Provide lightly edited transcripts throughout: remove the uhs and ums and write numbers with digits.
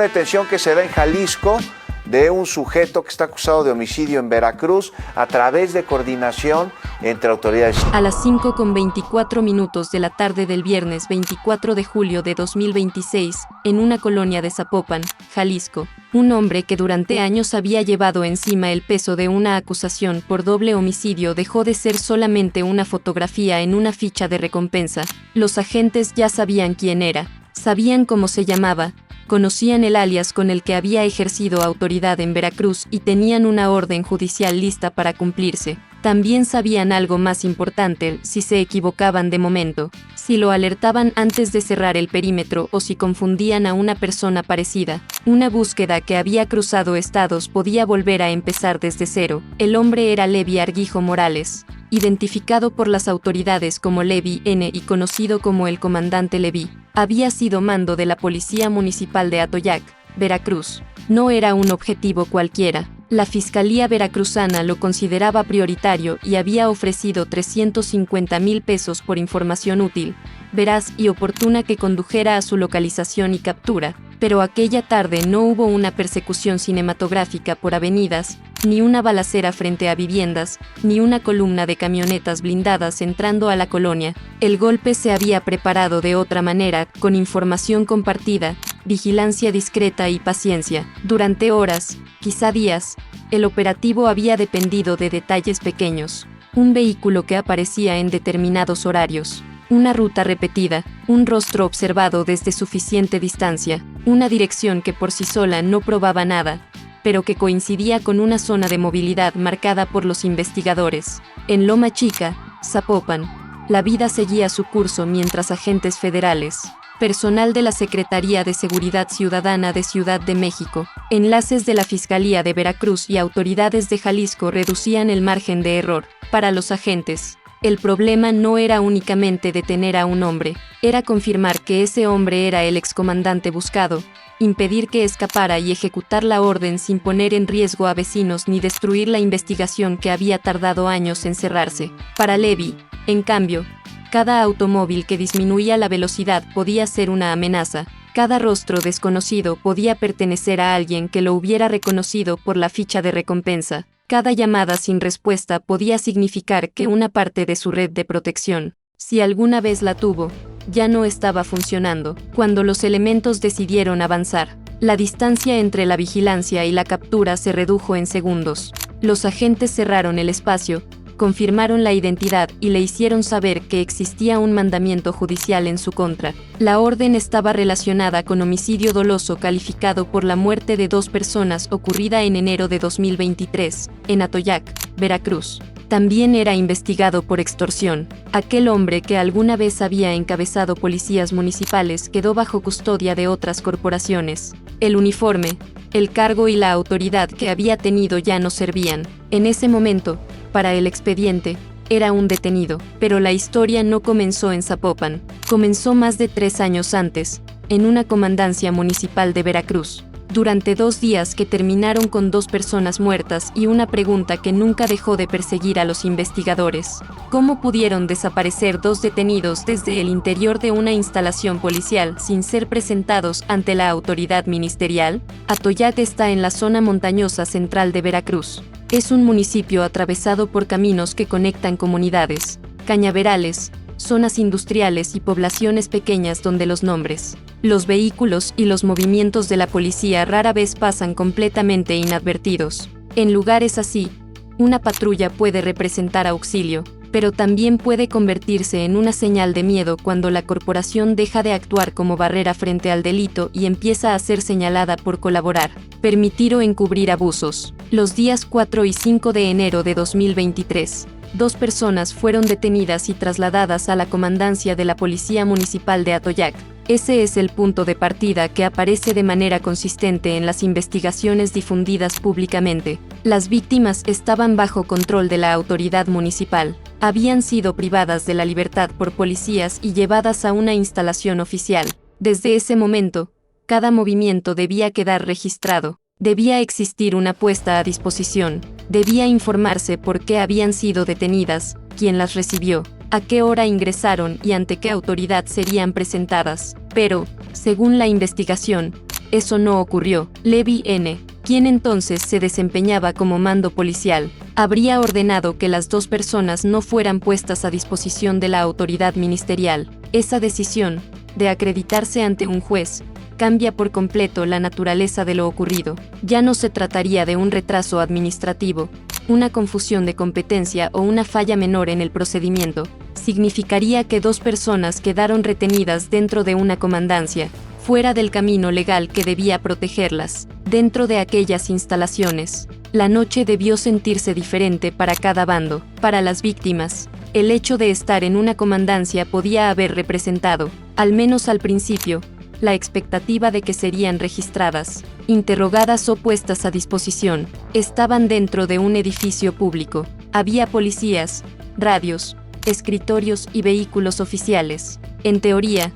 Detención que se da en Jalisco de un sujeto que está acusado de homicidio en Veracruz a través de coordinación entre autoridades. A las 5:24 de la tarde del viernes 24 de julio de 2026, en una colonia de Zapopan, Jalisco, un hombre que durante años había llevado encima el peso de una acusación por doble homicidio dejó de ser solamente una fotografía en una ficha de recompensa. Los agentes ya sabían quién era, sabían cómo se llamaba, conocían el alias con el que había ejercido autoridad en Veracruz y tenían una orden judicial lista para cumplirse. También sabían algo más importante: si se equivocaban de momento, si lo alertaban antes de cerrar el perímetro o si confundían a una persona parecida. Una búsqueda que había cruzado estados podía volver a empezar desde cero. El hombre era Levi Argijo Morales, identificado por las autoridades como Levi N. y conocido como el Comandante Levi. Había sido mando de la Policía Municipal de Atoyac, Veracruz. No era un objetivo cualquiera. La Fiscalía Veracruzana lo consideraba prioritario y había ofrecido 350,000 pesos por información útil, veraz y oportuna que condujera a su localización y captura. Pero aquella tarde no hubo una persecución cinematográfica por avenidas, ni una balacera frente a viviendas, ni una columna de camionetas blindadas entrando a la colonia. El golpe se había preparado de otra manera, con información compartida, vigilancia discreta y paciencia. Durante horas, quizá días, el operativo había dependido de detalles pequeños. Un vehículo que aparecía en determinados horarios, una ruta repetida, un rostro observado desde suficiente distancia, una dirección que por sí sola no probaba nada, pero que coincidía con una zona de movilidad marcada por los investigadores. En Loma Chica, Zapopan, la vida seguía su curso mientras agentes federales, personal de la Secretaría de Seguridad Ciudadana de Ciudad de México, enlaces de la Fiscalía de Veracruz y autoridades de Jalisco reducían el margen de error. Para los agentes, el problema no era únicamente detener a un hombre, era confirmar que ese hombre era el excomandante buscado, impedir que escapara y ejecutar la orden sin poner en riesgo a vecinos ni destruir la investigación que había tardado años en cerrarse. Para Levi, en cambio, cada automóvil que disminuía la velocidad podía ser una amenaza. Cada rostro desconocido podía pertenecer a alguien que lo hubiera reconocido por la ficha de recompensa. Cada llamada sin respuesta podía significar que una parte de su red de protección, si alguna vez la tuvo, ya no estaba funcionando. Cuando los elementos decidieron avanzar, la distancia entre la vigilancia y la captura se redujo en segundos. Los agentes cerraron el espacio, confirmaron la identidad y le hicieron saber que existía un mandamiento judicial en su contra. La orden estaba relacionada con homicidio doloso calificado por la muerte de 2 personas ocurrida en enero de 2023, en Atoyac, Veracruz. También era investigado por extorsión. Aquel hombre que alguna vez había encabezado policías municipales quedó bajo custodia de otras corporaciones. El uniforme, el cargo y la autoridad que había tenido ya no servían. En ese momento, para el expediente, era un detenido. Pero la historia no comenzó en Zapopan. Comenzó más de 3 años antes, en una comandancia municipal de Veracruz. Durante 2 días que terminaron con 2 personas muertas y una pregunta que nunca dejó de perseguir a los investigadores. ¿Cómo pudieron desaparecer 2 detenidos desde el interior de una instalación policial sin ser presentados ante la autoridad ministerial? Atoyac está en la zona montañosa central de Veracruz. Es un municipio atravesado por caminos que conectan comunidades, cañaverales, zonas industriales y poblaciones pequeñas donde los nombres, los vehículos y los movimientos de la policía rara vez pasan completamente inadvertidos. En lugares así, una patrulla puede representar auxilio, pero también puede convertirse en una señal de miedo cuando la corporación deja de actuar como barrera frente al delito y empieza a ser señalada por colaborar, permitir o encubrir abusos. Los días 4 y 5 de enero de 2023, 2 personas fueron detenidas y trasladadas a la comandancia de la Policía Municipal de Atoyac. Ese es el punto de partida que aparece de manera consistente en las investigaciones difundidas públicamente. Las víctimas estaban bajo control de la autoridad municipal. Habían sido privadas de la libertad por policías y llevadas a una instalación oficial. Desde ese momento, cada movimiento debía quedar registrado. Debía existir una puesta a disposición. Debía informarse por qué habían sido detenidas, quién las recibió, a qué hora ingresaron y ante qué autoridad serían presentadas. Pero, según la investigación, eso no ocurrió. Levi N., quien entonces se desempeñaba como mando policial, habría ordenado que las dos personas no fueran puestas a disposición de la autoridad ministerial. Esa decisión, de acreditarse ante un juez, cambia por completo la naturaleza de lo ocurrido. Ya no se trataría de un retraso administrativo, una confusión de competencia o una falla menor en el procedimiento. Significaría que dos personas quedaron retenidas dentro de una comandancia, fuera del camino legal que debía protegerlas. Dentro de aquellas instalaciones, la noche debió sentirse diferente para cada bando. Para las víctimas, el hecho de estar en una comandancia podía haber representado, al menos al principio, la expectativa de que serían registradas, interrogadas o puestas a disposición. Estaban dentro de un edificio público. Había policías, radios, escritorios y vehículos oficiales. En teoría,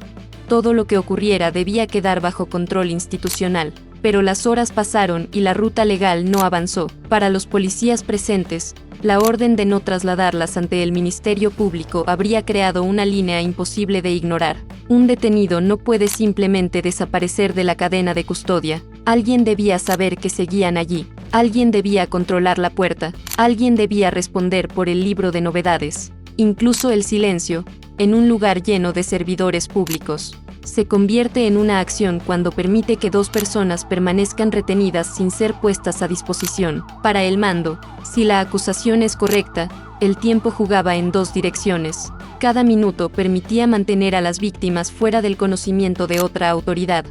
todo lo que ocurriera debía quedar bajo control institucional, pero las horas pasaron y la ruta legal no avanzó. Para los policías presentes, la orden de no trasladarlas ante el Ministerio Público habría creado una línea imposible de ignorar. Un detenido no puede simplemente desaparecer de la cadena de custodia. Alguien debía saber que seguían allí. Alguien debía controlar la puerta. Alguien debía responder por el libro de novedades. Incluso el silencio, en un lugar lleno de servidores públicos, se convierte en una acción cuando permite que dos personas permanezcan retenidas sin ser puestas a disposición. Para el mando, si la acusación es correcta, el tiempo jugaba en dos direcciones. Cada minuto permitía mantener a las víctimas fuera del conocimiento de otra autoridad,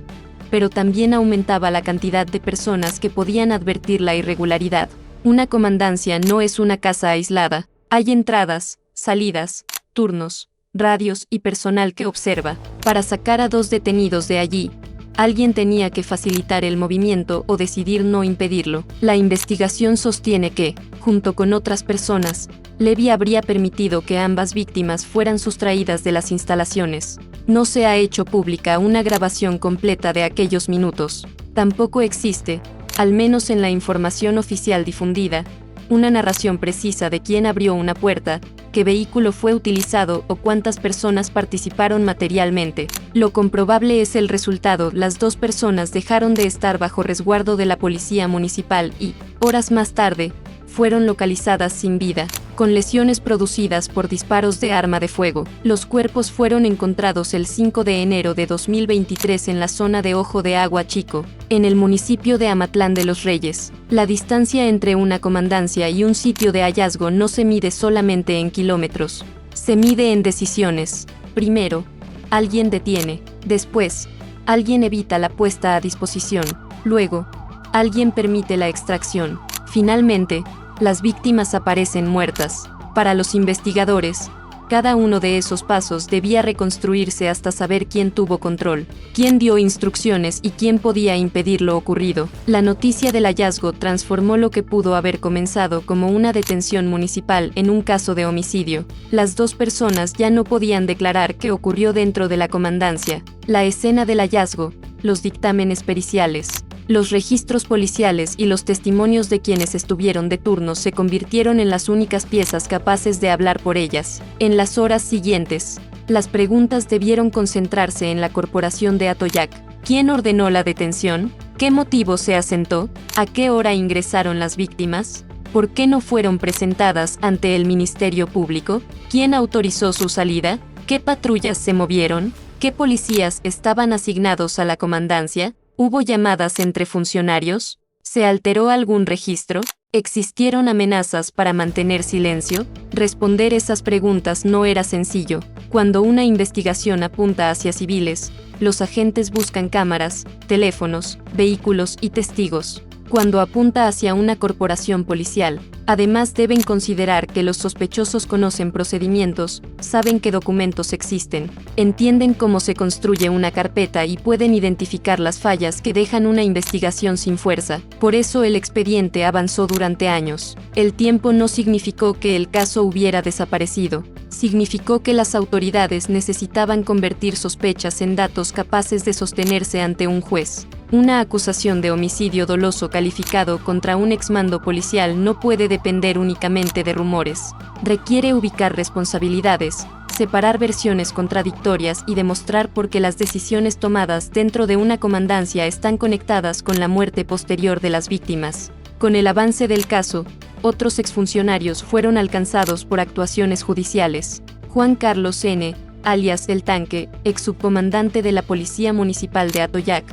pero también aumentaba la cantidad de personas que podían advertir la irregularidad. Una comandancia no es una casa aislada. Hay entradas, salidas, turnos, radios y personal que observa. Para sacar a dos detenidos de allí, alguien tenía que facilitar el movimiento o decidir no impedirlo. La investigación sostiene que, junto con otras personas, Levi habría permitido que ambas víctimas fueran sustraídas de las instalaciones. No se ha hecho pública una grabación completa de aquellos minutos. Tampoco existe, al menos en la información oficial difundida, una narración precisa de quién abrió una puerta, qué vehículo fue utilizado o cuántas personas participaron materialmente. Lo comprobable es el resultado: las dos personas dejaron de estar bajo resguardo de la policía municipal y, horas más tarde, fueron localizadas sin vida, con lesiones producidas por disparos de arma de fuego. Los cuerpos fueron encontrados el 5 de enero de 2023 en la zona de Ojo de Agua Chico, en el municipio de Amatlán de los Reyes. La distancia entre una comandancia y un sitio de hallazgo no se mide solamente en kilómetros, se mide en decisiones. Primero, alguien detiene. Después, alguien evita la puesta a disposición. Luego, alguien permite la extracción. Finalmente, las víctimas aparecen muertas. Para los investigadores, cada uno de esos pasos debía reconstruirse hasta saber quién tuvo control, quién dio instrucciones y quién podía impedir lo ocurrido. La noticia del hallazgo transformó lo que pudo haber comenzado como una detención municipal en un caso de homicidio. Las dos personas ya no podían declarar qué ocurrió dentro de la comandancia. La escena del hallazgo, los dictámenes periciales, los registros policiales y los testimonios de quienes estuvieron de turno se convirtieron en las únicas piezas capaces de hablar por ellas. En las horas siguientes, las preguntas debieron concentrarse en la corporación de Atoyac. ¿Quién ordenó la detención? ¿Qué motivo se asentó? ¿A qué hora ingresaron las víctimas? ¿Por qué no fueron presentadas ante el Ministerio Público? ¿Quién autorizó su salida? ¿Qué patrullas se movieron? ¿Qué policías estaban asignados a la comandancia? ¿Hubo llamadas entre funcionarios? ¿Se alteró algún registro? ¿Existieron amenazas para mantener silencio? Responder esas preguntas no era sencillo. Cuando una investigación apunta hacia civiles, los agentes buscan cámaras, teléfonos, vehículos y testigos. Cuando apunta hacia una corporación policial, además deben considerar que los sospechosos conocen procedimientos, saben qué documentos existen, entienden cómo se construye una carpeta y pueden identificar las fallas que dejan una investigación sin fuerza. Por eso el expediente avanzó durante años. El tiempo no significó que el caso hubiera desaparecido. Significó que las autoridades necesitaban convertir sospechas en datos capaces de sostenerse ante un juez. Una acusación de homicidio doloso calificado contra un exmando policial no puede depender únicamente de rumores. Requiere ubicar responsabilidades, separar versiones contradictorias y demostrar por qué las decisiones tomadas dentro de una comandancia están conectadas con la muerte posterior de las víctimas. Con el avance del caso, otros exfuncionarios fueron alcanzados por actuaciones judiciales. Juan Carlos N., alias El Tanque, ex subcomandante de la Policía Municipal de Atoyac,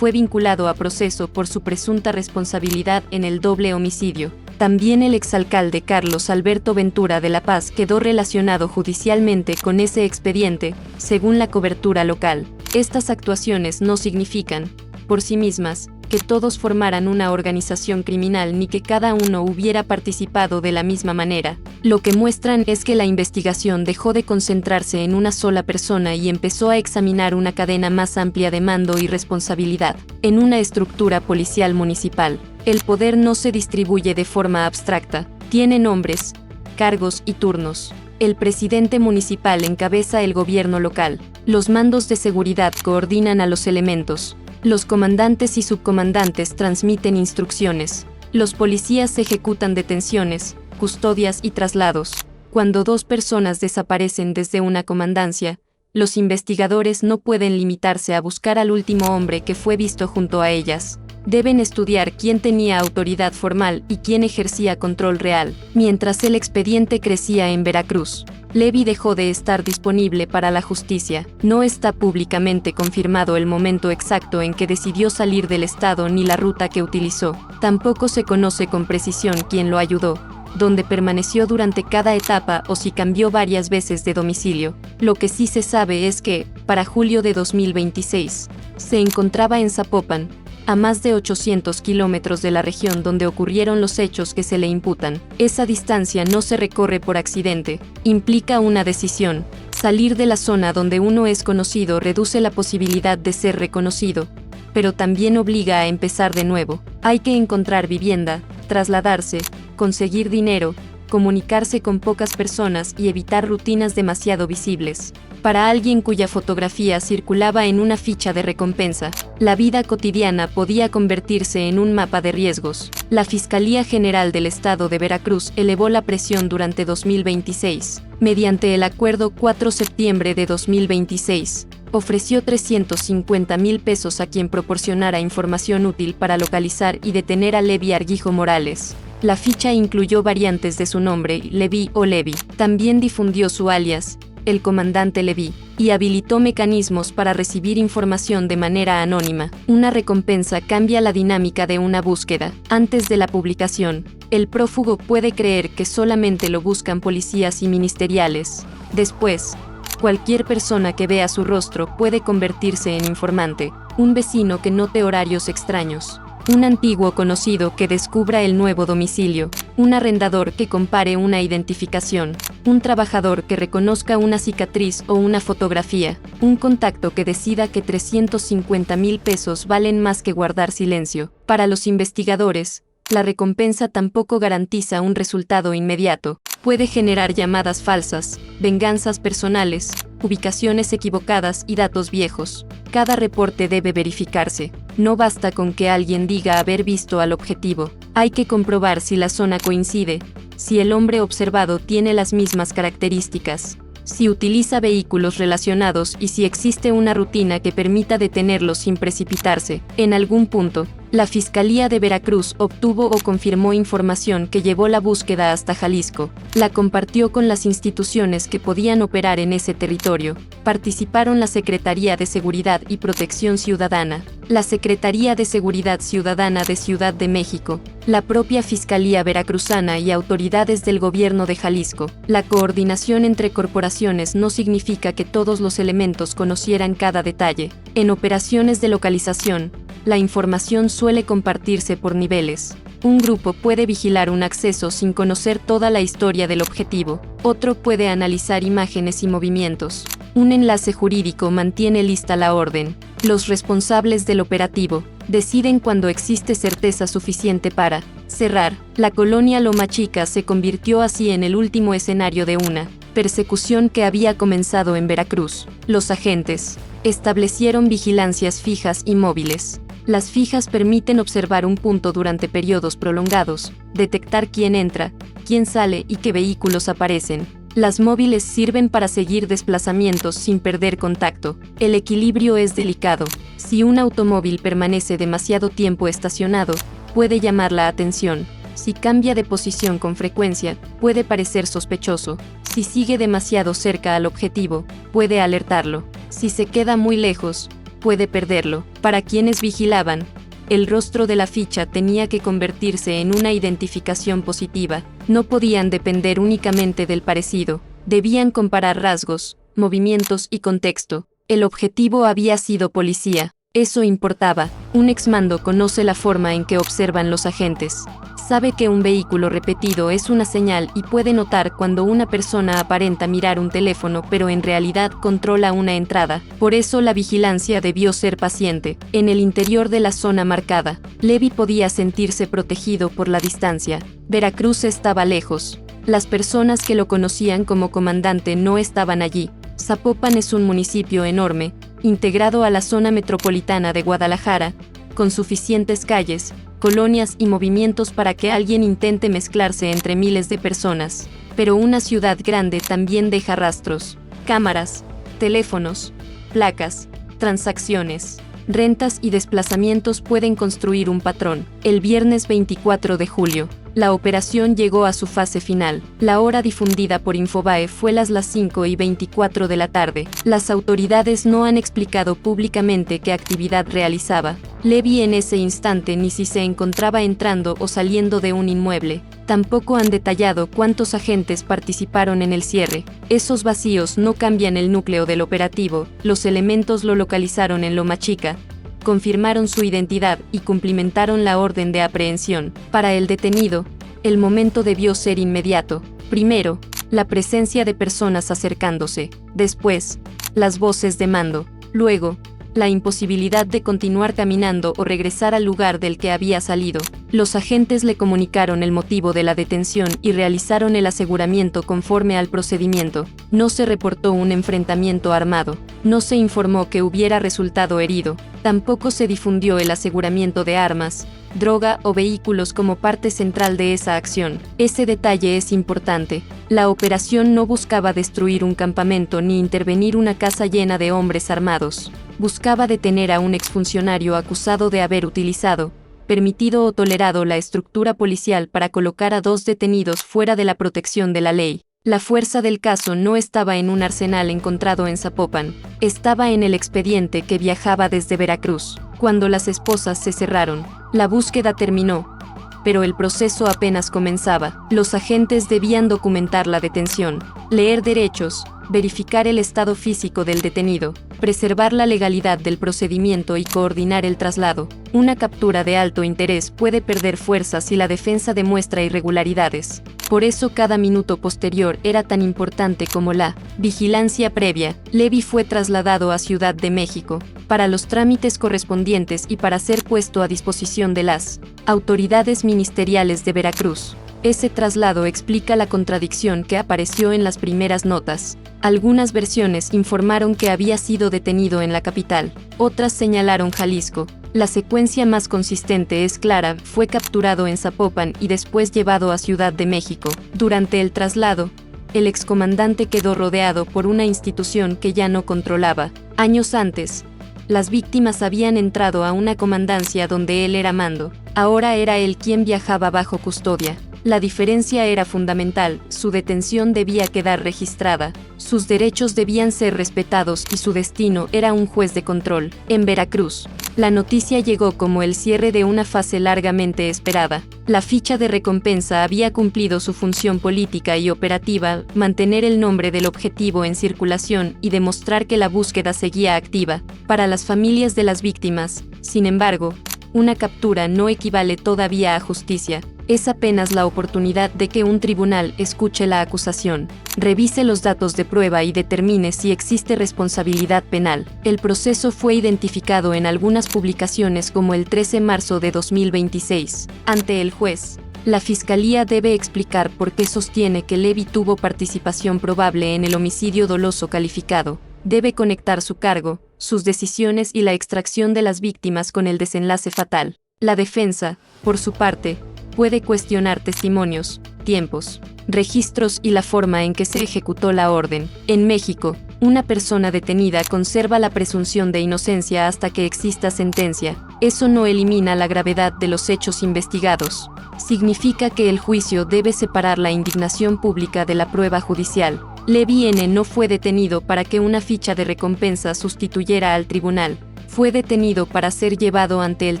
fue vinculado a proceso por su presunta responsabilidad en el doble homicidio. También el exalcalde Carlos Alberto Ventura de La Paz quedó relacionado judicialmente con ese expediente, según la cobertura local. Estas actuaciones no significan, por sí mismas, que todos formaran una organización criminal ni que cada uno hubiera participado de la misma manera. Lo que muestran es que la investigación dejó de concentrarse en una sola persona y empezó a examinar una cadena más amplia de mando y responsabilidad. En una estructura policial municipal, el poder no se distribuye de forma abstracta, tiene nombres, cargos y turnos. El presidente municipal encabeza el gobierno local. Los mandos de seguridad coordinan a los elementos. Los comandantes y subcomandantes transmiten instrucciones. Los policías ejecutan detenciones, custodias y traslados. Cuando dos personas desaparecen desde una comandancia, los investigadores no pueden limitarse a buscar al último hombre que fue visto junto a ellas. Deben estudiar quién tenía autoridad formal y quién ejercía control real. Mientras el expediente crecía en Veracruz, Levy dejó de estar disponible para la justicia. No está públicamente confirmado el momento exacto en que decidió salir del estado ni la ruta que utilizó. Tampoco se conoce con precisión quién lo ayudó, dónde permaneció durante cada etapa o si cambió varias veces de domicilio. Lo que sí se sabe es que, para julio de 2026, se encontraba en Zapopan, a más de 800 kilómetros de la región donde ocurrieron los hechos que se le imputan. Esa distancia no se recorre por accidente, implica una decisión. Salir de la zona donde uno es conocido reduce la posibilidad de ser reconocido, pero también obliga a empezar de nuevo. Hay que encontrar vivienda, trasladarse, conseguir dinero, comunicarse con pocas personas y evitar rutinas demasiado visibles. Para alguien cuya fotografía circulaba en una ficha de recompensa, la vida cotidiana podía convertirse en un mapa de riesgos. La Fiscalía General del Estado de Veracruz elevó la presión durante 2026. Mediante el Acuerdo 4 de septiembre de 2026, ofreció 350,000 pesos a quien proporcionara información útil para localizar y detener a Levy Argijo Morales. La ficha incluyó variantes de su nombre, Levy o Levy. También difundió su alias, el comandante Levy, y habilitó mecanismos para recibir información de manera anónima. Una recompensa cambia la dinámica de una búsqueda. Antes de la publicación, el prófugo puede creer que solamente lo buscan policías y ministeriales. Después, cualquier persona que vea su rostro puede convertirse en informante, un vecino que note horarios extraños, un antiguo conocido que descubra el nuevo domicilio, un arrendador que compare una identificación, un trabajador que reconozca una cicatriz o una fotografía, un contacto que decida que 350,000 pesos valen más que guardar silencio. Para los investigadores, la recompensa tampoco garantiza un resultado inmediato. Puede generar llamadas falsas, venganzas personales, ubicaciones equivocadas y datos viejos. Cada reporte debe verificarse. No basta con que alguien diga haber visto al objetivo. Hay que comprobar si la zona coincide, si el hombre observado tiene las mismas características, si utiliza vehículos relacionados y si existe una rutina que permita detenerlo sin precipitarse. En algún punto, la Fiscalía de Veracruz obtuvo o confirmó información que llevó la búsqueda hasta Jalisco. La compartió con las instituciones que podían operar en ese territorio. Participaron la Secretaría de Seguridad y Protección Ciudadana, la Secretaría de Seguridad Ciudadana de Ciudad de México, la propia Fiscalía Veracruzana y autoridades del gobierno de Jalisco. La coordinación entre corporaciones no significa que todos los elementos conocieran cada detalle. En operaciones de localización, la información suele compartirse por niveles. Un grupo puede vigilar un acceso sin conocer toda la historia del objetivo. Otro puede analizar imágenes y movimientos. Un enlace jurídico mantiene lista la orden. Los responsables del operativo deciden cuando existe certeza suficiente para cerrar. La colonia Loma Chica se convirtió así en el último escenario de una persecución que había comenzado en Veracruz. Los agentes establecieron vigilancias fijas y móviles. Las fijas permiten observar un punto durante periodos prolongados, detectar quién entra, quién sale y qué vehículos aparecen. Las móviles sirven para seguir desplazamientos sin perder contacto. El equilibrio es delicado. Si un automóvil permanece demasiado tiempo estacionado, puede llamar la atención. Si cambia de posición con frecuencia, puede parecer sospechoso. Si sigue demasiado cerca al objetivo, puede alertarlo. Si se queda muy lejos, puede perderlo. Para quienes vigilaban, el rostro de la ficha tenía que convertirse en una identificación positiva. No podían depender únicamente del parecido. Debían comparar rasgos, movimientos y contexto. El objetivo había sido policía. Eso importaba. Un exmando conoce la forma en que observan los agentes. Sabe que un vehículo repetido es una señal y puede notar cuando una persona aparenta mirar un teléfono pero en realidad controla una entrada. Por eso la vigilancia debió ser paciente. En el interior de la zona marcada, Levy podía sentirse protegido por la distancia. Veracruz estaba lejos. Las personas que lo conocían como comandante no estaban allí. Zapopan es un municipio enorme, integrado a la zona metropolitana de Guadalajara, con suficientes calles, colonias y movimientos para que alguien intente mezclarse entre miles de personas. Pero una ciudad grande también deja rastros, cámaras, teléfonos, placas, transacciones, rentas y desplazamientos pueden construir un patrón. El viernes 24 de julio, la operación llegó a su fase final. La hora difundida por Infobae fue las 5:24 de la tarde. Las autoridades no han explicado públicamente qué actividad realizaba Levy en ese instante ni si se encontraba entrando o saliendo de un inmueble. Tampoco han detallado cuántos agentes participaron en el cierre. Esos vacíos no cambian el núcleo del operativo. Los elementos lo localizaron en Loma Chica, confirmaron su identidad y cumplimentaron la orden de aprehensión. Para el detenido, el momento debió ser inmediato. Primero, la presencia de personas acercándose. Después, las voces de mando. Luego, la imposibilidad de continuar caminando o regresar al lugar del que había salido. Los agentes le comunicaron el motivo de la detención y realizaron el aseguramiento conforme al procedimiento. No se reportó un enfrentamiento armado. No se informó que hubiera resultado herido. Tampoco se difundió el aseguramiento de armas, droga o vehículos como parte central de esa acción. Ese detalle es importante. La operación no buscaba destruir un campamento ni intervenir una casa llena de hombres armados. Buscaba detener a un exfuncionario acusado de haber utilizado, permitido o tolerado la estructura policial para colocar a 2 detenidos fuera de la protección de la ley. La fuerza del caso no estaba en un arsenal encontrado en Zapopan, estaba en el expediente que viajaba desde Veracruz. Cuando las esposas se cerraron, la búsqueda terminó, pero el proceso apenas comenzaba. Los agentes debían documentar la detención, leer derechos, verificar el estado físico del detenido, preservar la legalidad del procedimiento y coordinar el traslado. Una captura de alto interés puede perder fuerza si la defensa demuestra irregularidades. Por eso cada minuto posterior era tan importante como la vigilancia previa. Levy fue trasladado a Ciudad de México para los trámites correspondientes y para ser puesto a disposición de las autoridades ministeriales de Veracruz. Ese traslado explica la contradicción que apareció en las primeras notas. Algunas versiones informaron que había sido detenido en la capital, otras señalaron Jalisco. La secuencia más consistente es clara: fue capturado en Zapopan y después llevado a Ciudad de México. Durante el traslado, el excomandante quedó rodeado por una institución que ya no controlaba. Años antes, las víctimas habían entrado a una comandancia donde él era mando. Ahora era él quien viajaba bajo custodia. La diferencia era fundamental: su detención debía quedar registrada, sus derechos debían ser respetados y su destino era un juez de control. En Veracruz, la noticia llegó como el cierre de una fase largamente esperada. La ficha de recompensa había cumplido su función política y operativa: mantener el nombre del objetivo en circulación y demostrar que la búsqueda seguía activa. Para las familias de las víctimas, sin embargo, una captura no equivale todavía a justicia. Es apenas la oportunidad de que un tribunal escuche la acusación, revise los datos de prueba y determine si existe responsabilidad penal. El proceso fue identificado en algunas publicaciones como el 13 de marzo de 2026. Ante el juez, la Fiscalía debe explicar por qué sostiene que Levy tuvo participación probable en el homicidio doloso calificado. debe conectar su cargo, sus decisiones y la extracción de las víctimas con el desenlace fatal. La defensa, por su parte, puede cuestionar testimonios, tiempos, registros y la forma en que se ejecutó la orden. En México, una persona detenida conserva la presunción de inocencia hasta que exista sentencia. Eso no elimina la gravedad de los hechos investigados. Significa que el juicio debe separar la indignación pública de la prueba judicial. Levi N. no fue detenido para que una ficha de recompensa sustituyera al tribunal. Fue detenido para ser llevado ante el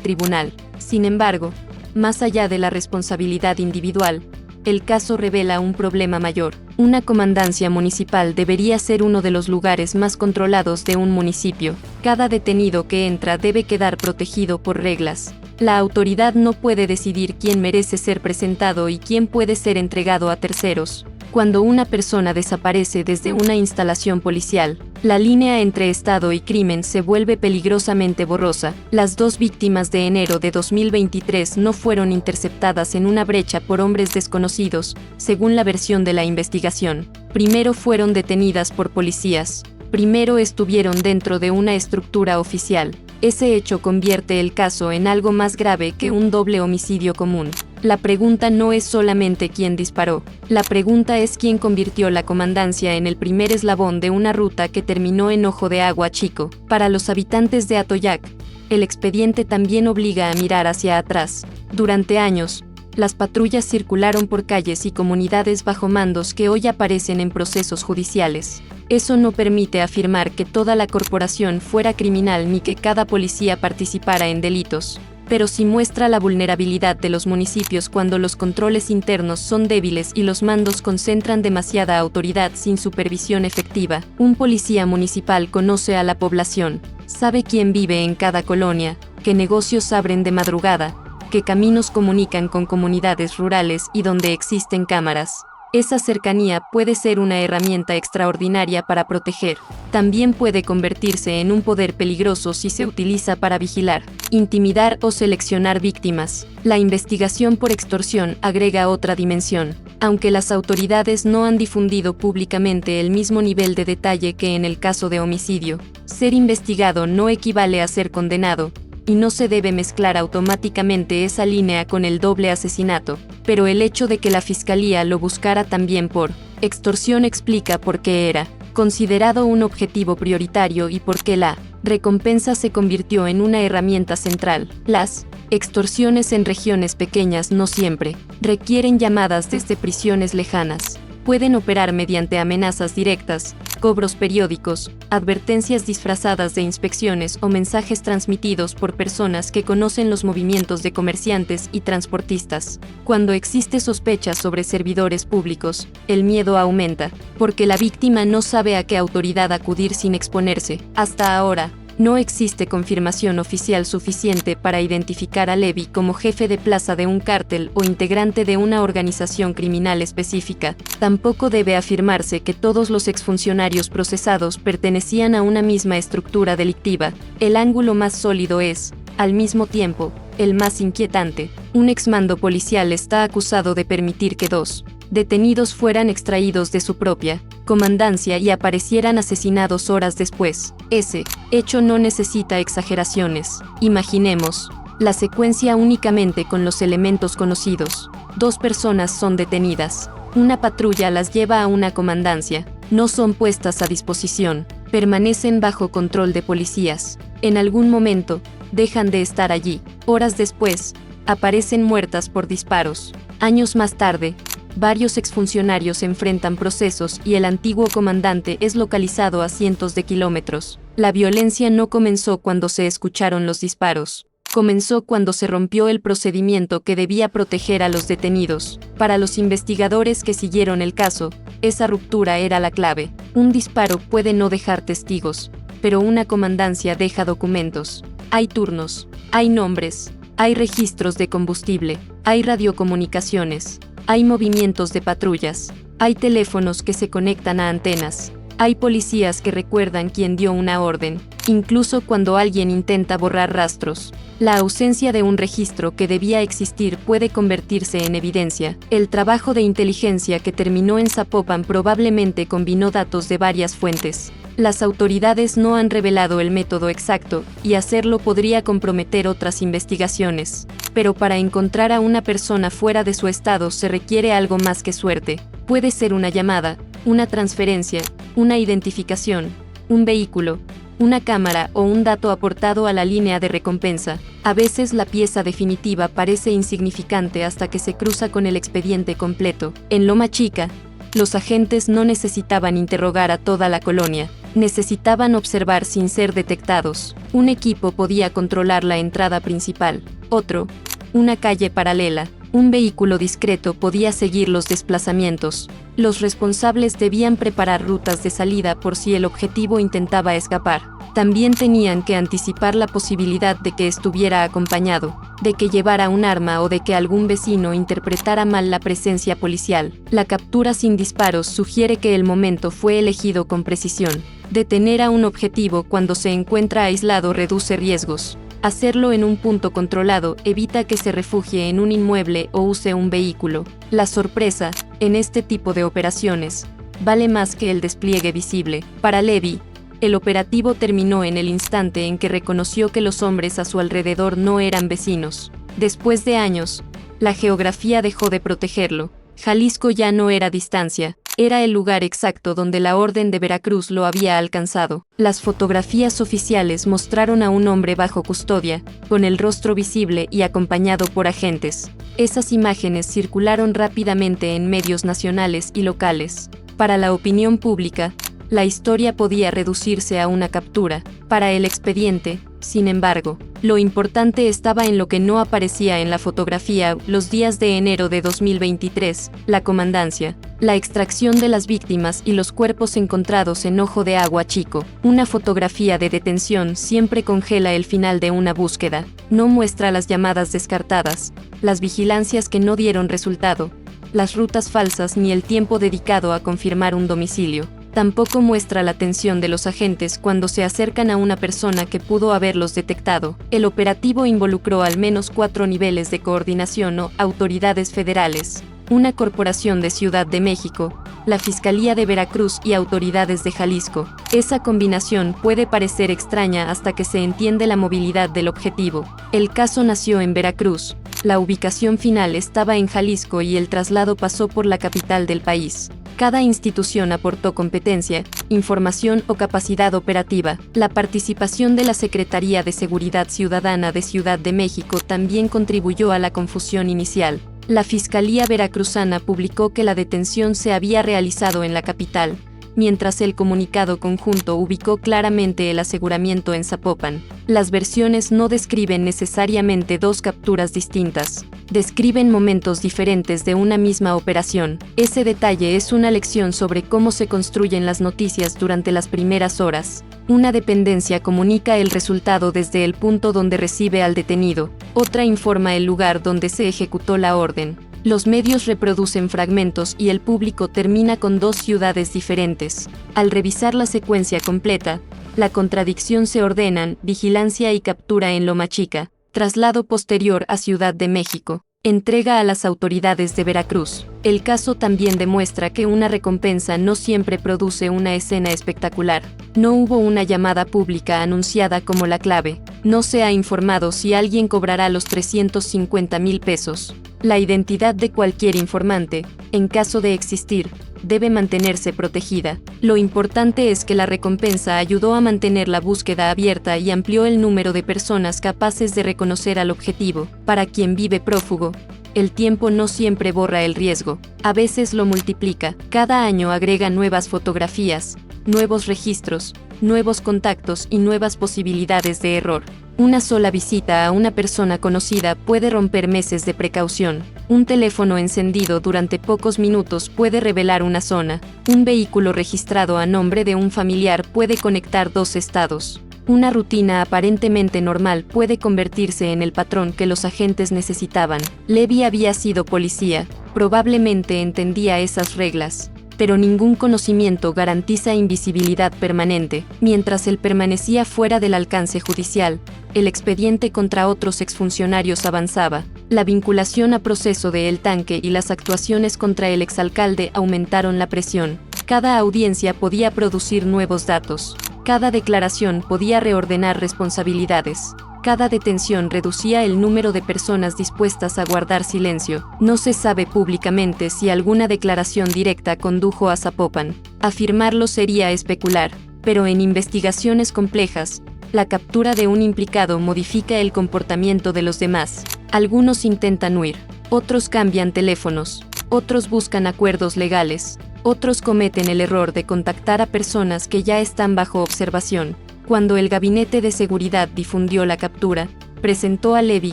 tribunal. Sin embargo, más allá de la responsabilidad individual, el caso revela un problema mayor. Una comandancia municipal debería ser uno de los lugares más controlados de un municipio. Cada detenido que entra debe quedar protegido por reglas. La autoridad no puede decidir quién merece ser presentado y quién puede ser entregado a terceros. Cuando una persona desaparece desde una instalación policial, la línea entre Estado y crimen se vuelve peligrosamente borrosa. Las 2 víctimas de enero de 2023 no fueron interceptadas en una brecha por hombres desconocidos, según la versión de la investigación. Primero fueron detenidas por policías. Primero estuvieron dentro de una estructura oficial. Ese hecho convierte el caso en algo más grave que un doble homicidio común. La pregunta no es solamente quién disparó. La pregunta es quién convirtió la comandancia en el primer eslabón de una ruta que terminó en Ojo de Agua Chico. Para los habitantes de Atoyac, el expediente también obliga a mirar hacia atrás. Durante años, las patrullas circularon por calles y comunidades bajo mandos que hoy aparecen en procesos judiciales. Eso no permite afirmar que toda la corporación fuera criminal ni que cada policía participara en delitos, pero sí muestra la vulnerabilidad de los municipios cuando los controles internos son débiles y los mandos concentran demasiada autoridad sin supervisión efectiva. Un policía municipal conoce a la población, sabe quién vive en cada colonia, qué negocios abren de madrugada, qué caminos comunican con comunidades rurales y donde existen cámaras. Esa cercanía puede ser una herramienta extraordinaria para proteger. También puede convertirse en un poder peligroso si se utiliza para vigilar, intimidar o seleccionar víctimas. La investigación por extorsión agrega otra dimensión. Aunque las autoridades no han difundido públicamente el mismo nivel de detalle que en el caso de homicidio, ser investigado no equivale a ser condenado, y no se debe mezclar automáticamente esa línea con el doble asesinato, pero el hecho de que la fiscalía lo buscara también por extorsión explica por qué era considerado un objetivo prioritario y por qué la recompensa se convirtió en una herramienta central. Las extorsiones en regiones pequeñas no siempre requieren llamadas desde prisiones lejanas. Pueden operar mediante amenazas directas, cobros periódicos, advertencias disfrazadas de inspecciones o mensajes transmitidos por personas que conocen los movimientos de comerciantes y transportistas. Cuando existe sospecha sobre servidores públicos, el miedo aumenta, porque la víctima no sabe a qué autoridad acudir sin exponerse. Hasta ahora, no existe confirmación oficial suficiente para identificar a Levi como jefe de plaza de un cártel o integrante de una organización criminal específica. Tampoco debe afirmarse que todos los exfuncionarios procesados pertenecían a una misma estructura delictiva. El ángulo más sólido es, al mismo tiempo, el más inquietante. Un exmando policial está acusado de permitir que 2 detenidos fueran extraídos de su propia comandancia y aparecieran asesinados horas después. Ese hecho no necesita exageraciones. Imaginemos la secuencia únicamente con los elementos conocidos. 2 personas son detenidas. Una patrulla las lleva a una comandancia. No son puestas a disposición. Permanecen bajo control de policías. En algún momento, dejan de estar allí. Horas después, aparecen muertas por disparos. Años más tarde, varios exfuncionarios enfrentan procesos y el antiguo comandante es localizado a cientos de kilómetros. La violencia no comenzó cuando se escucharon los disparos. Comenzó cuando se rompió el procedimiento que debía proteger a los detenidos. Para los investigadores que siguieron el caso, esa ruptura era la clave. Un disparo puede no dejar testigos, pero una comandancia deja documentos. Hay turnos, hay nombres, hay registros de combustible, hay radiocomunicaciones. Hay movimientos de patrullas, hay teléfonos que se conectan a antenas, hay policías que recuerdan quién dio una orden, incluso cuando alguien intenta borrar rastros. La ausencia de un registro que debía existir puede convertirse en evidencia. El trabajo de inteligencia que terminó en Zapopan probablemente combinó datos de varias fuentes. Las autoridades no han revelado el método exacto, y hacerlo podría comprometer otras investigaciones. Pero para encontrar a una persona fuera de su estado se requiere algo más que suerte. Puede ser una llamada, una transferencia, una identificación, un vehículo, una cámara o un dato aportado a la línea de recompensa. A veces la pieza definitiva parece insignificante hasta que se cruza con el expediente completo. En Loma Chica, los agentes no necesitaban interrogar a toda la colonia. Necesitaban observar sin ser detectados. Un equipo podía controlar la entrada principal. Otro, una calle paralela. Un vehículo discreto podía seguir los desplazamientos. Los responsables debían preparar rutas de salida por si el objetivo intentaba escapar. También tenían que anticipar la posibilidad de que estuviera acompañado, de que llevara un arma o de que algún vecino interpretara mal la presencia policial. La captura sin disparos sugiere que el momento fue elegido con precisión. Detener a un objetivo cuando se encuentra aislado reduce riesgos. Hacerlo en un punto controlado evita que se refugie en un inmueble o use un vehículo. La sorpresa, en este tipo de operaciones, vale más que el despliegue visible. Para Levy, el operativo terminó en el instante en que reconoció que los hombres a su alrededor no eran vecinos. Después de años, la geografía dejó de protegerlo. Jalisco ya no era distancia, era el lugar exacto donde la Orden de Veracruz lo había alcanzado. Las fotografías oficiales mostraron a un hombre bajo custodia, con el rostro visible y acompañado por agentes. Esas imágenes circularon rápidamente en medios nacionales y locales. Para la opinión pública, la historia podía reducirse a una captura. Para el expediente, sin embargo, lo importante estaba en lo que no aparecía en la fotografía. Los días de enero de 2023, la comandancia, la extracción de las víctimas y los cuerpos encontrados en Ojo de Agua Chico. Una fotografía de detención siempre congela el final de una búsqueda. No muestra las llamadas descartadas, las vigilancias que no dieron resultado, las rutas falsas ni el tiempo dedicado a confirmar un domicilio. Tampoco muestra la tensión de los agentes cuando se acercan a una persona que pudo haberlos detectado. El operativo involucró al menos 4 niveles de coordinación o autoridades federales, una corporación de Ciudad de México, la Fiscalía de Veracruz y autoridades de Jalisco. Esa combinación puede parecer extraña hasta que se entiende la movilidad del objetivo. El caso nació en Veracruz, la ubicación final estaba en Jalisco y el traslado pasó por la capital del país. Cada institución aportó competencia, información o capacidad operativa. La participación de la Secretaría de Seguridad Ciudadana de Ciudad de México también contribuyó a la confusión inicial. La Fiscalía Veracruzana publicó que la detención se había realizado en la capital, mientras el comunicado conjunto ubicó claramente el aseguramiento en Zapopan. Las versiones no describen necesariamente dos capturas distintas, describen momentos diferentes de una misma operación. Ese detalle es una lección sobre cómo se construyen las noticias durante las primeras horas. Una dependencia comunica el resultado desde el punto donde recibe al detenido, otra informa el lugar donde se ejecutó la orden. Los medios reproducen fragmentos y el público termina con dos ciudades diferentes. Al revisar la secuencia completa, la contradicción se ordenan: vigilancia y captura en Loma Chica, traslado posterior a Ciudad de México, entrega a las autoridades de Veracruz. El caso también demuestra que una recompensa no siempre produce una escena espectacular. No hubo una llamada pública anunciada como la clave. No se ha informado si alguien cobrará los 350,000 pesos. La identidad de cualquier informante, en caso de existir, debe mantenerse protegida. Lo importante es que la recompensa ayudó a mantener la búsqueda abierta y amplió el número de personas capaces de reconocer al objetivo. Para quien vive prófugo, el tiempo no siempre borra el riesgo, a veces lo multiplica. Cada año agrega nuevas fotografías, nuevos registros, nuevos contactos y nuevas posibilidades de error. Una sola visita a una persona conocida puede romper meses de precaución. Un teléfono encendido durante pocos minutos puede revelar una zona. Un vehículo registrado a nombre de un familiar puede conectar dos estados. Una rutina aparentemente normal puede convertirse en el patrón que los agentes necesitaban. Levy había sido policía, probablemente entendía esas reglas, pero ningún conocimiento garantiza invisibilidad permanente. Mientras él permanecía fuera del alcance judicial, el expediente contra otros exfuncionarios avanzaba. La vinculación a proceso de El Tanque y las actuaciones contra el exalcalde aumentaron la presión. Cada audiencia podía producir nuevos datos. Cada declaración podía reordenar responsabilidades. Cada detención reducía el número de personas dispuestas a guardar silencio. No se sabe públicamente si alguna declaración directa condujo a Zapopan. Afirmarlo sería especular, pero en investigaciones complejas, la captura de un implicado modifica el comportamiento de los demás. Algunos intentan huir, otros cambian teléfonos, otros buscan acuerdos legales, otros cometen el error de contactar a personas que ya están bajo observación. Cuando el Gabinete de Seguridad difundió la captura, presentó a Levy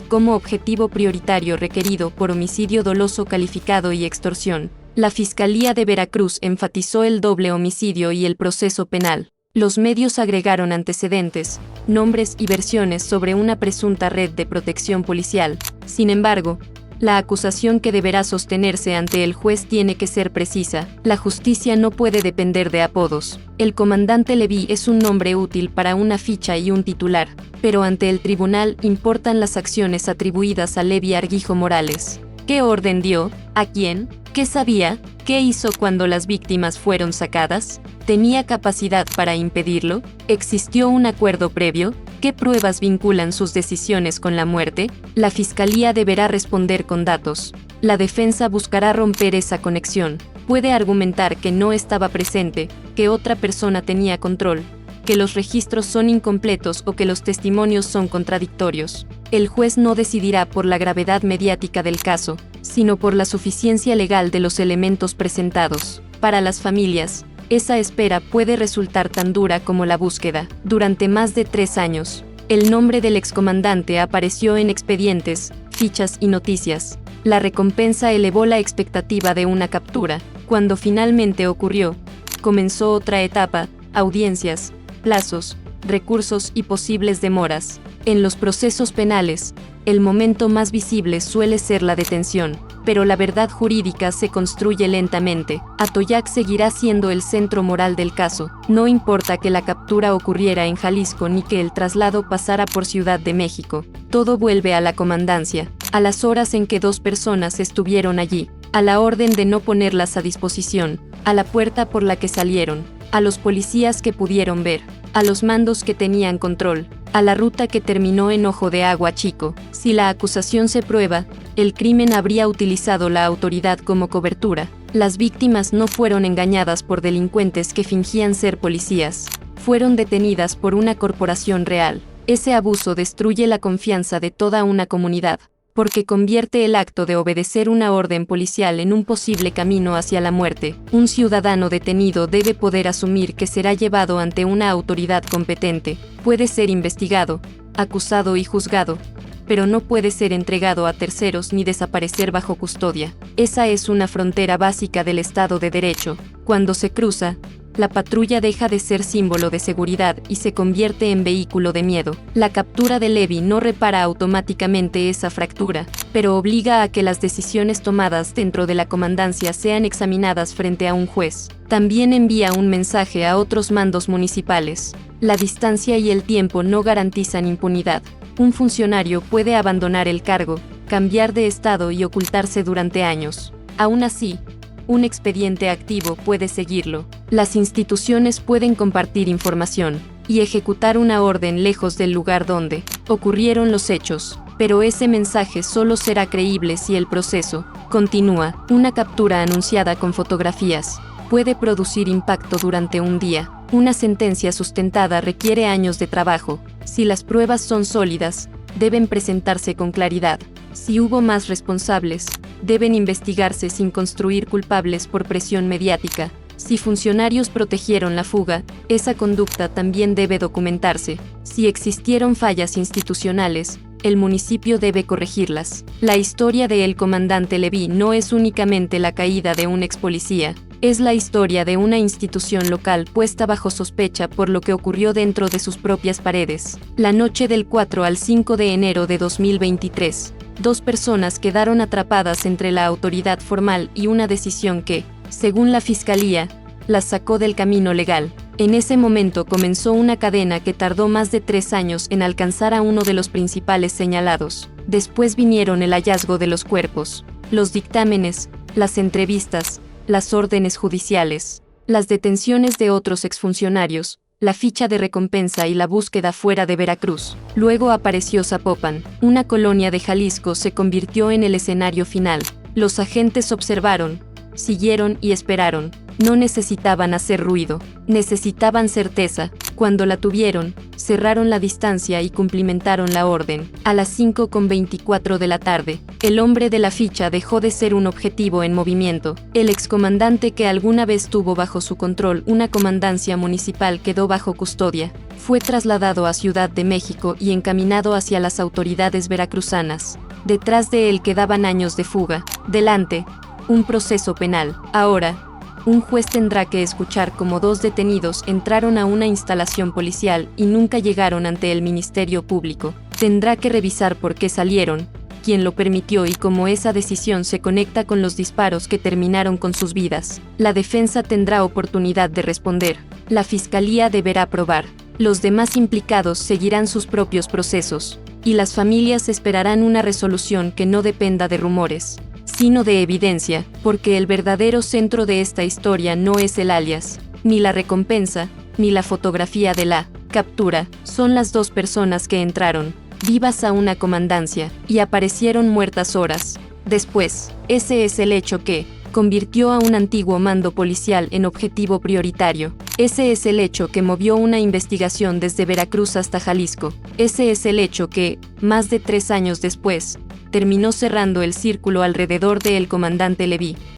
como objetivo prioritario requerido por homicidio doloso calificado y extorsión. La Fiscalía de Veracruz enfatizó el doble homicidio y el proceso penal. Los medios agregaron antecedentes, nombres y versiones sobre una presunta red de protección policial. Sin embargo, la acusación que deberá sostenerse ante el juez tiene que ser precisa. La justicia no puede depender de apodos. El comandante Levy es un nombre útil para una ficha y un titular, pero ante el tribunal importan las acciones atribuidas a Levy Argijo Morales. ¿Qué orden dio? ¿A quién? ¿Qué sabía? ¿Qué hizo cuando las víctimas fueron sacadas? ¿Tenía capacidad para impedirlo? ¿Existió un acuerdo previo? ¿Qué pruebas vinculan sus decisiones con la muerte? La Fiscalía deberá responder con datos. La defensa buscará romper esa conexión. Puede argumentar que no estaba presente, que otra persona tenía control, que los registros son incompletos o que los testimonios son contradictorios. El juez no decidirá por la gravedad mediática del caso, sino por la suficiencia legal de los elementos presentados. Para las familias, esa espera puede resultar tan dura como la búsqueda. Durante más de 3 años, el nombre del excomandante apareció en expedientes, fichas y noticias. La recompensa elevó la expectativa de una captura. Cuando finalmente ocurrió, comenzó otra etapa: audiencias, plazos, recursos y posibles demoras. En los procesos penales, el momento más visible suele ser la detención, pero la verdad jurídica se construye lentamente. Atoyac seguirá siendo el centro moral del caso. No importa que la captura ocurriera en Jalisco ni que el traslado pasara por Ciudad de México. Todo vuelve a la comandancia, a las horas en que 2 personas estuvieron allí, a la orden de no ponerlas a disposición, a la puerta por la que salieron, a los policías que pudieron ver, a los mandos que tenían control, a la ruta que terminó en Ojo de Agua Chico. Si la acusación se prueba, el crimen habría utilizado la autoridad como cobertura. Las víctimas no fueron engañadas por delincuentes que fingían ser policías. Fueron detenidas por una corporación real. Ese abuso destruye la confianza de toda una comunidad, porque convierte el acto de obedecer una orden policial en un posible camino hacia la muerte. Un ciudadano detenido debe poder asumir que será llevado ante una autoridad competente. Puede ser investigado, acusado y juzgado, pero no puede ser entregado a terceros ni desaparecer bajo custodia. Esa es una frontera básica del Estado de Derecho. Cuando se cruza, la patrulla deja de ser símbolo de seguridad y se convierte en vehículo de miedo. La captura de Levy no repara automáticamente esa fractura, pero obliga a que las decisiones tomadas dentro de la comandancia sean examinadas frente a un juez. También envía un mensaje a otros mandos municipales. La distancia y el tiempo no garantizan impunidad. Un funcionario puede abandonar el cargo, cambiar de estado y ocultarse durante años. Aún así, un expediente activo puede seguirlo. Las instituciones pueden compartir información y ejecutar una orden lejos del lugar donde ocurrieron los hechos, pero ese mensaje solo será creíble si el proceso continúa. Una captura anunciada con fotografías puede producir impacto durante un día. Una sentencia sustentada requiere años de trabajo. Si las pruebas son sólidas, deben presentarse con claridad. Si hubo más responsables, deben investigarse sin construir culpables por presión mediática. Si funcionarios protegieron la fuga, esa conducta también debe documentarse. Si existieron fallas institucionales, el municipio debe corregirlas. La historia de el comandante Levy no es únicamente la caída de un ex policía. Es la historia de una institución local puesta bajo sospecha por lo que ocurrió dentro de sus propias paredes. La noche del 4 al 5 de enero de 2023, 2 personas quedaron atrapadas entre la autoridad formal y una decisión que, según la Fiscalía, las sacó del camino legal. En ese momento comenzó una cadena que tardó más de 3 años en alcanzar a uno de los principales señalados. Después vinieron el hallazgo de los cuerpos, los dictámenes, las entrevistas, las órdenes judiciales. las detenciones de otros exfuncionarios, la ficha de recompensa y la búsqueda fuera de Veracruz. Luego apareció Zapopan. Una colonia de Jalisco se convirtió en el escenario final. Los agentes observaron, siguieron y esperaron. No necesitaban hacer ruido, necesitaban certeza. Cuando la tuvieron, cerraron la distancia y cumplimentaron la orden. A las 5:24 de la tarde, el hombre de la ficha dejó de ser un objetivo en movimiento. El excomandante que alguna vez tuvo bajo su control una comandancia municipal quedó bajo custodia. Fue trasladado a Ciudad de México y encaminado hacia las autoridades veracruzanas. Detrás de él quedaban años de fuga. Delante, un proceso penal. Ahora, un juez tendrá que escuchar cómo 2 detenidos entraron a una instalación policial y nunca llegaron ante el Ministerio Público. Tendrá que revisar por qué salieron, quién lo permitió y cómo esa decisión se conecta con los disparos que terminaron con sus vidas. La defensa tendrá oportunidad de responder. La Fiscalía deberá probar. Los demás implicados seguirán sus propios procesos, y las familias esperarán una resolución que no dependa de rumores, sino de evidencia, porque el verdadero centro de esta historia no es el alias, ni la recompensa, ni la fotografía de la captura, son las 2 personas que entraron, vivas a una comandancia, y aparecieron muertas horas después. Ese es el hecho que convirtió a un antiguo mando policial en objetivo prioritario. Ese es el hecho que movió una investigación desde Veracruz hasta Jalisco. Ese es el hecho que, más de 3 años después, terminó cerrando el círculo alrededor del comandante Leví.